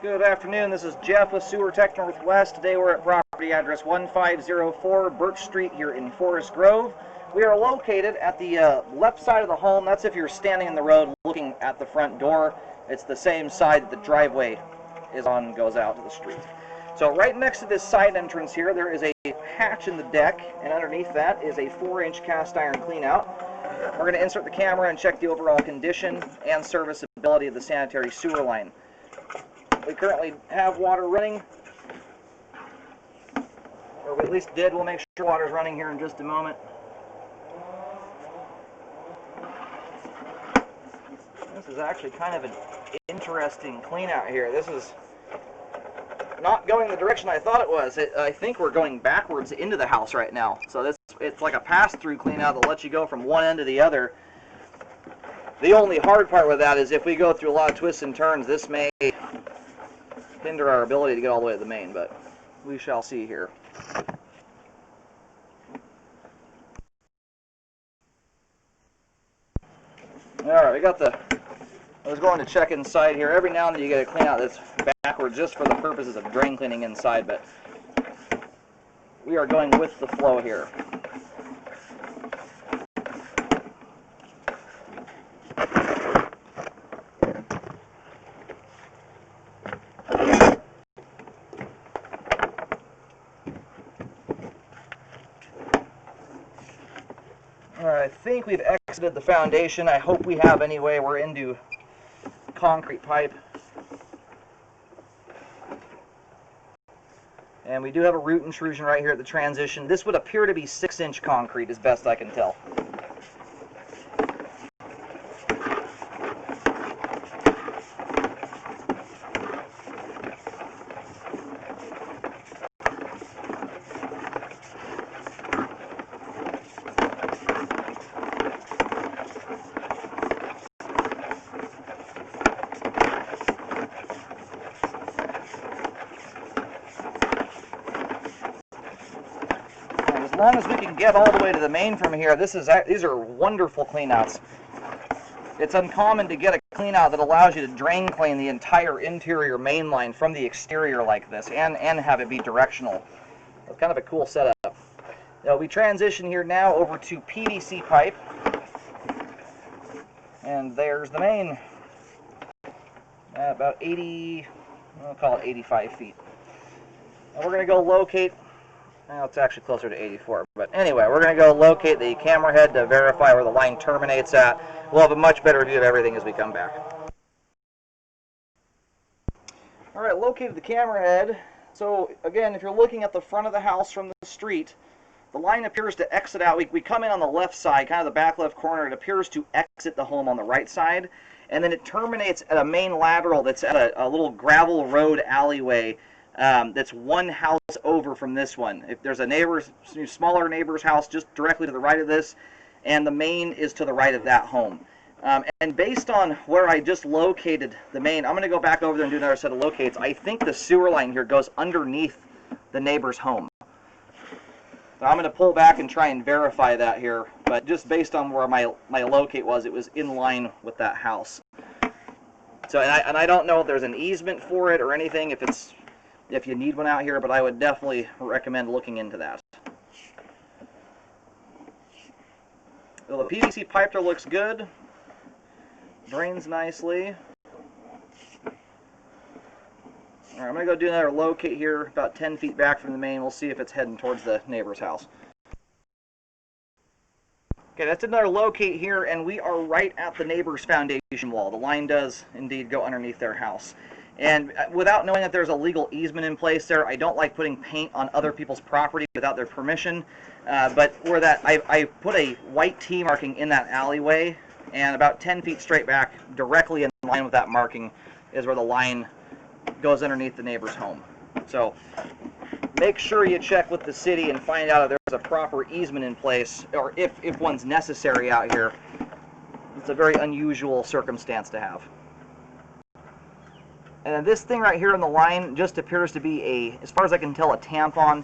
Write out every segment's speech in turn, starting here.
Good afternoon, this is Jeff with Sewer Tech Northwest. Today we're at property address 1504 Birch Street here in Forest Grove. We are located at the left side of the home. That's if you're standing in the road looking at the front door. It's the same side that the driveway is on, goes out to the street. So right next to this side entrance here, there is a hatch in the deck, and underneath that is a 4-inch cast iron cleanout. We're going to insert the camera and check the overall condition and serviceability of the sanitary sewer line. We currently have water running, or we at least did. We'll make sure water's running here in just a moment. This is actually kind of an interesting clean out here. This is not going the direction I thought it was. I think we're going backwards into the house right now. So it's like a pass-through clean out that lets you go from one end to the other. The only hard part with that is if we go through a lot of twists and turns, this may hinder our ability to get all the way to the main, but we shall see here. Alright, we got I was going to check inside here. Every now and then you get a clean out that's backwards just for the purposes of drain cleaning inside, but we are going with the flow here. Alright, I think we've exited the foundation. I hope we have anyway. We're into concrete pipe. And we do have a root intrusion right here at the transition. This would appear to be 6-inch concrete as best I can tell. As long as we can get all the way to the main from here, these are wonderful cleanouts. It's uncommon to get a cleanout that allows you to drain clean the entire interior main line from the exterior like this and have it be directional. It's kind of a cool setup. Now we transition here now over to PVC pipe, and there's the main. About 80, I'll call it 85 feet. And we're going to go locate. Well, it's actually closer to 84, but anyway, we're going to go locate the camera head to verify where the line terminates at. We'll have a much better view of everything as we come back. Alright, located the camera head. So again, if you're looking at the front of the house from the street, the line appears to exit out. We come in on the left side, kind of the back left corner. It appears to exit the home on the right side, and then it terminates at a main lateral that's at a little gravel road alleyway. That's one house over from this one. If there's a smaller neighbor's house just directly to the right of this, and the main is to the right of that home. And based on where I just located the main, I'm going to go back over there and do another set of locates. I think the sewer line here goes underneath the neighbor's home. So I'm going to pull back and try and verify that here, but just based on where my locate was, it was in line with that house. So, and I don't know if there's an easement for it or anything, if you need one out here, but I would definitely recommend looking into that. Well, the PVC pipe there looks good. Drains nicely. Alright, I'm going to go do another locate here about 10 feet back from the main. We'll see if it's heading towards the neighbor's house. Okay, that's another locate here, and we are right at the neighbor's foundation wall. The line does indeed go underneath their house. And without knowing that there's a legal easement in place there, I don't like putting paint on other people's property without their permission. But where that, I put a white T marking in that alleyway, and about 10 feet straight back, directly in line with that marking, is where the line goes underneath the neighbor's home. So make sure you check with the city and find out if there's a proper easement in place, or if one's necessary out here. It's a very unusual circumstance to have. And this thing right here on the line just appears to be as far as I can tell, a tampon.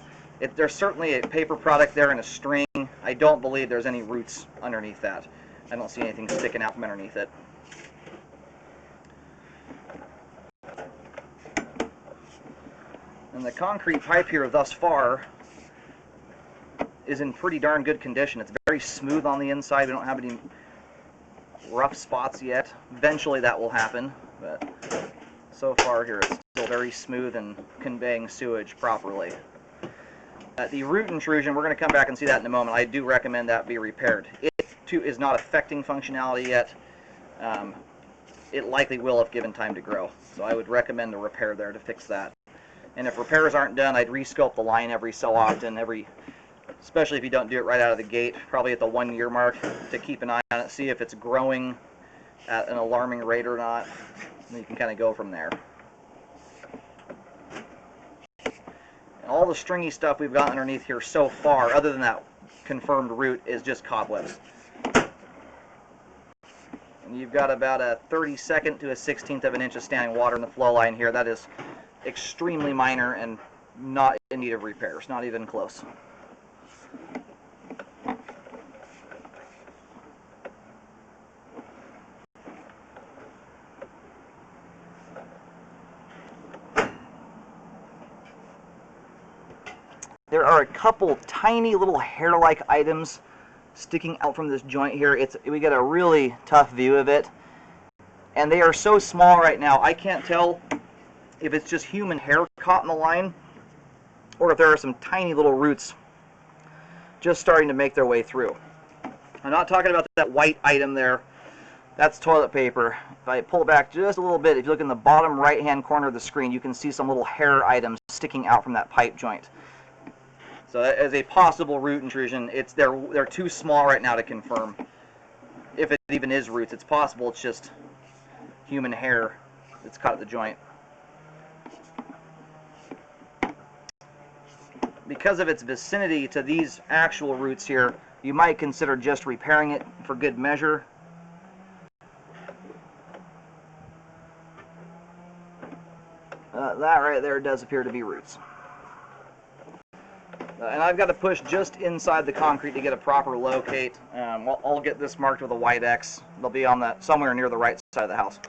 There's certainly a paper product there and a string. I don't believe there's any roots underneath that. I don't see anything sticking out from underneath it. And the concrete pipe here thus far is in pretty darn good condition. It's very smooth on the inside. We don't have any rough spots yet. Eventually that will happen, but so far here it's still very smooth and conveying sewage properly. The root intrusion, we're going to come back and see that in a moment. I do recommend that be repaired. It too is not affecting functionality yet. It likely will if given time to grow. So I would recommend a repair there to fix that. And if repairs aren't done, I'd rescope the line every so often, especially if you don't do it right out of the gate, probably at the 1 year mark, to keep an eye on it, see if it's growing at an alarming rate or not, and you can kind of go from there. And all the stringy stuff we've got underneath here so far, other than that confirmed root, is just cobwebs. And you've got about a 32nd to a 16th of an inch of standing water in the flow line here. That is extremely minor and not in need of repairs, not even close. There are a couple tiny little hair-like items sticking out from this joint here. We get a really tough view of it, and they are so small right now I can't tell if it's just human hair caught in the line or if there are some tiny little roots just starting to make their way through. I'm not talking about that white item there. That's toilet paper. If I pull back just a little bit, if you look in the bottom right-hand corner of the screen, you can see some little hair items sticking out from that pipe joint. So as a possible root intrusion, they're too small right now to confirm if it even is roots. It's possible it's just human hair that's caught at the joint. Because of its vicinity to these actual roots here, you might consider just repairing it for good measure. That right there does appear to be roots. And I've got to push just inside the concrete to get a proper locate. I'll get this marked with a white X. They'll be on somewhere near the right side of the house.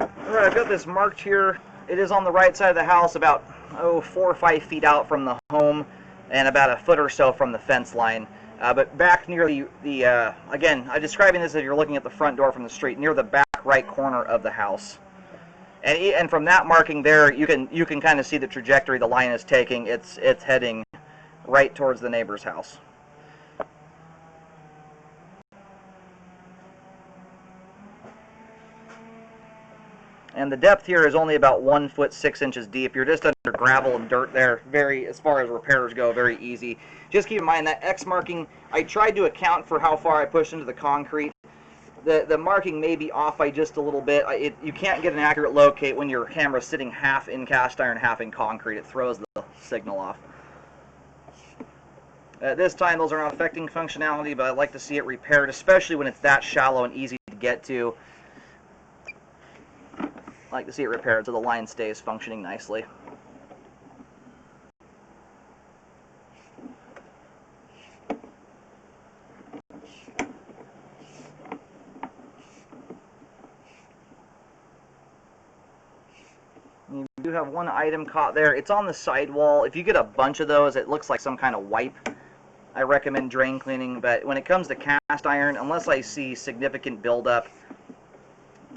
Alright, I've got this marked here. It is on the right side of the house, about 4 or 5 feet out from the home and about a foot or so from the fence line. But back near again, I'm describing this as you're looking at the front door from the street, near the back right corner of the house. And from that marking there, you can kind of see the trajectory the line is taking. It's heading right towards the neighbor's house. And the depth here is only about 1 foot 6 inches deep. You're just under gravel and dirt there. As far as repairs go, very easy. Just keep in mind that X marking, I tried to account for how far I pushed into the concrete. The marking may be off by just a little bit. You can't get an accurate locate when your camera's sitting half in cast iron, half in concrete. It throws the signal off. At this time, those are not affecting functionality, but I'd like to see it repaired, especially when it's that shallow and easy to get to. I'd like to see it repaired so the line stays functioning nicely. You do have one item caught there. It's on the sidewall. If you get a bunch of those, it looks like some kind of wipe. I recommend drain cleaning, but when it comes to cast iron, unless I see significant buildup,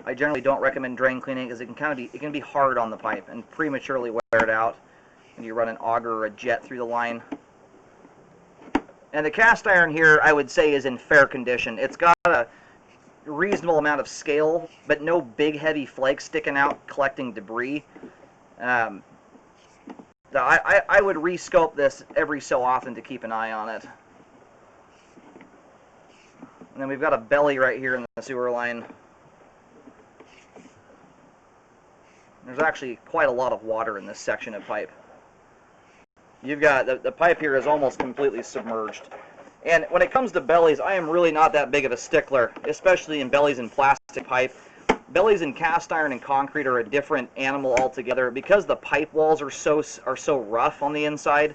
I generally don't recommend drain cleaning because it can be hard on the pipe and prematurely wear it out when you run an auger or a jet through the line. And the cast iron here, I would say, is in fair condition. It's got a reasonable amount of scale, but no big heavy flakes sticking out collecting debris. I would rescope this every so often to keep an eye on it. And then we've got a belly right here in the sewer line. There's actually quite a lot of water in this section of pipe. You've got the pipe here is almost completely submerged. And when it comes to bellies, I am really not that big of a stickler, especially in bellies in plastic pipe. Bellies in cast iron and concrete are a different animal altogether because the pipe walls are so rough on the inside.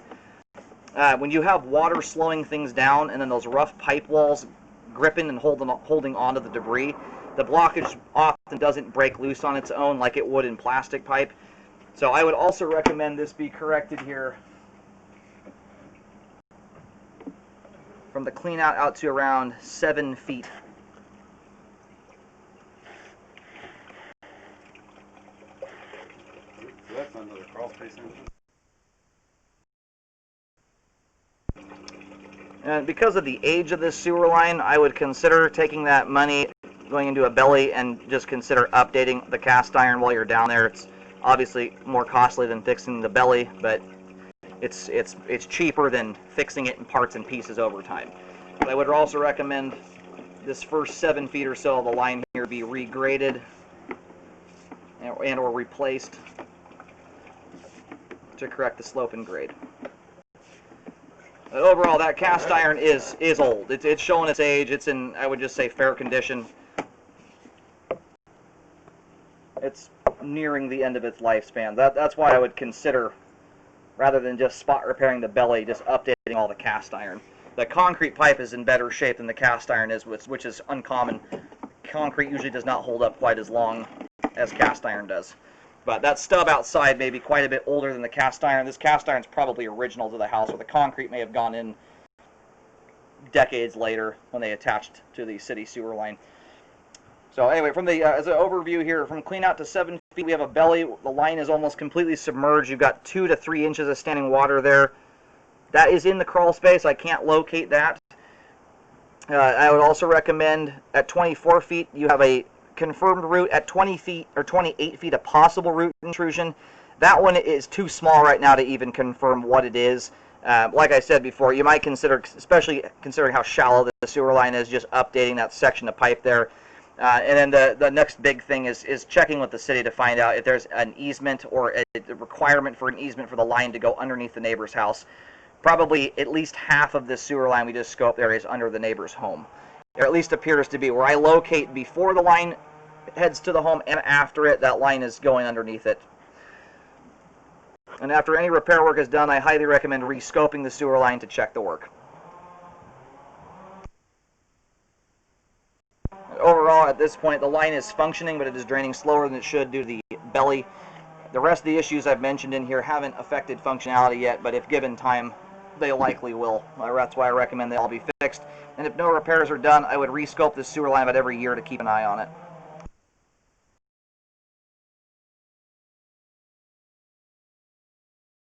When you have water slowing things down and then those rough pipe walls gripping and holding onto the debris, the blockage often doesn't break loose on its own like it would in plastic pipe. So I would also recommend this be corrected here from the clean out to around 7 feet. So that's another crawl space in. And because of the age of this sewer line, I would consider taking that money, going into a belly, and just consider updating the cast iron while you're down there. It's obviously more costly than fixing the belly, but it's cheaper than fixing it in parts and pieces over time. But I would also recommend this first 7 feet or so of the line here be regraded and or replaced to correct the slope and grade. But overall, that cast iron is old. It's showing its age. It's in, I would just say, fair condition. It's nearing the end of its lifespan. That's why I would consider, rather than just spot repairing the belly, just updating all the cast iron. The concrete pipe is in better shape than the cast iron is, which is uncommon. Concrete usually does not hold up quite as long as cast iron does. But that stub outside may be quite a bit older than the cast iron. This cast iron is probably original to the house, where the concrete may have gone in decades later when they attached to the city sewer line. So anyway, from the as an overview here, from clean out to 7 feet, we have a belly. The line is almost completely submerged. You've got 2 to 3 inches of standing water there. That is in the crawl space. I can't locate that. I would also recommend at 24 feet, you have a confirmed root. At 20 feet or 28 feet, a possible root intrusion. That one is too small right now to even confirm what it is. Like I said before, you might consider, especially considering how shallow the sewer line is, just updating that section of pipe there. And then the next big thing is checking with the city to find out if there's an easement or a requirement for an easement for the line to go underneath the neighbor's house. Probably at least half of this sewer line we just scoped there is under the neighbor's home. Or at least appears to be. Where I locate before the line heads to the home and after it, that line is going underneath it. And after any repair work is done, I highly recommend re-scoping the sewer line to check the work. Overall, at this point, the line is functioning, but it is draining slower than it should due to the belly. The rest of the issues I've mentioned in here haven't affected functionality yet, but if given time, they likely will. That's why I recommend they all be fixed. And if no repairs are done, I would re-scope the sewer line about every year to keep an eye on it.